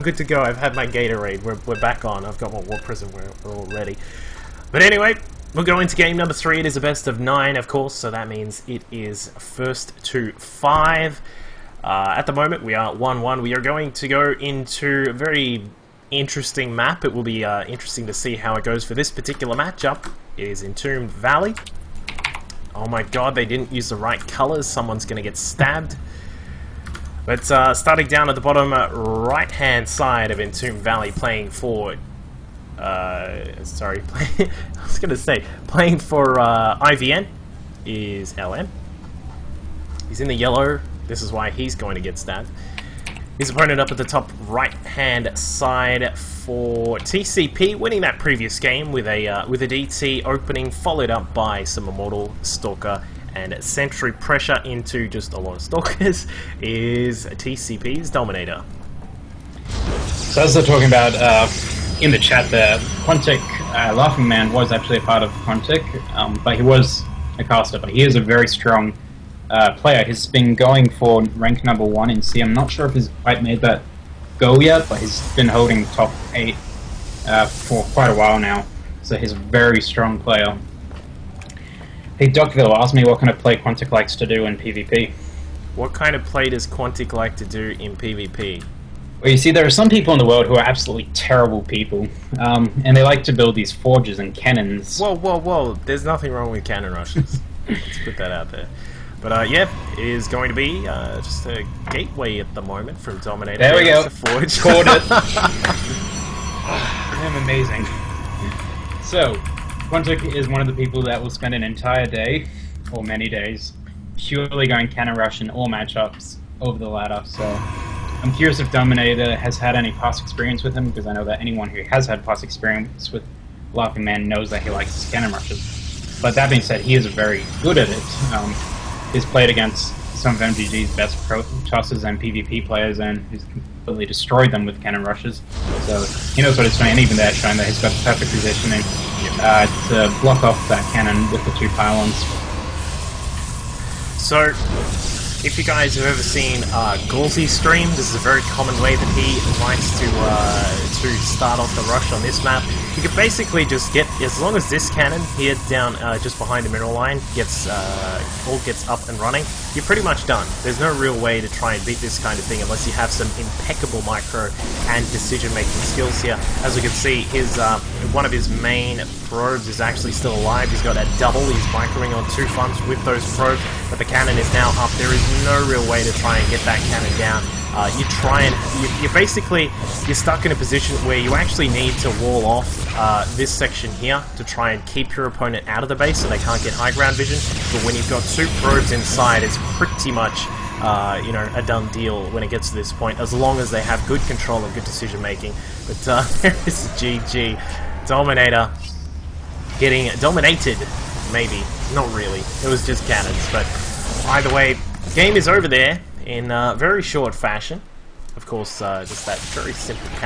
Good to go. I've had my Gatorade. We're back on. I've got my War Prison. We're all ready. But anyway, we'll go into game number 3. It is a best of 9, of course, so that means it is first to 5. At the moment, we are 1-1. We are going to go into a very interesting map. It will be interesting to see how it goes for this particular matchup. It is Entombed Valley. Oh my god, they didn't use the right colors. Someone's going to get stabbed. But starting down at the bottom right-hand side of Entombed Valley, playing for... I was going to say, playing for iVn is LM. He's in the yellow. This is why he's going to get stabbed. His opponent up at the top right-hand side for TCP, winning that previous game with a DT opening, followed up by some Immortal, Stalker, and Sentry pressure into just a lot of Stalkers, is TCP's Dominator. So as they're talking about in the chat there, Quantic, Laughing Man was actually a part of Quantic, but he was a caster, but he is a very strong player. He's been going for rank number 1 in C. I'm not sure if he's quite made that go yet, but he's been holding top 8 for quite a while now, so he's a very strong player. Hey, DUCKVILLE asked me what kind of play Quantic likes to do in PvP. What kind of play does Quantic like to do in PvP? Well, you see, there are some people in the world who are absolutely terrible people, and they like to build these forges and cannons. Whoa, whoa, whoa, there's nothing wrong with cannon rushes. Let's put that out there. But yeah, it is going to be just a gateway at the moment from Dominator. There we go. Forge. Caught it. I'm amazing. So, Quantic is one of the people that will spend an entire day, or many days, purely going cannon rush in all matchups over the ladder. So I'm curious if Dominator has had any past experience with him, because I know that anyone who has had past experience with Laughing Man knows that he likes his cannon rushes. But that being said, he is very good at it. He's played against some of MGG's best Protossers and PvP players, and he's completely destroyed them with cannon rushes. So he knows what he's doing, and even there, showing that he's got the perfect positioning to block off that cannon with the 2 pylons. So, if you guys have ever seen Gauzy stream, this is a very common way that he likes to start off the rush on this map. You can basically just get, as long as this cannon here down just behind the mineral line all gets up and running, you're pretty much done. There's no real way to try and beat this kind of thing unless you have some impeccable micro and decision-making skills here. As we can see, one of his main probes is actually still alive. He's got that double. He's microing on 2 fronts with those probes, but the cannon is now up. There is no real way to try and get that cannon down. You're stuck in a position where you actually need to wall off this section here to try and keep your opponent out of the base so they can't get high ground vision. But when you've got 2 probes inside, it's pretty much a done deal when it gets to this point, as long as they have good control and good decision making. But there is GG. Dominator getting dominated, maybe. Not really. It was just cannons, but either way, game is over there in very short fashion. Of course, just that very simple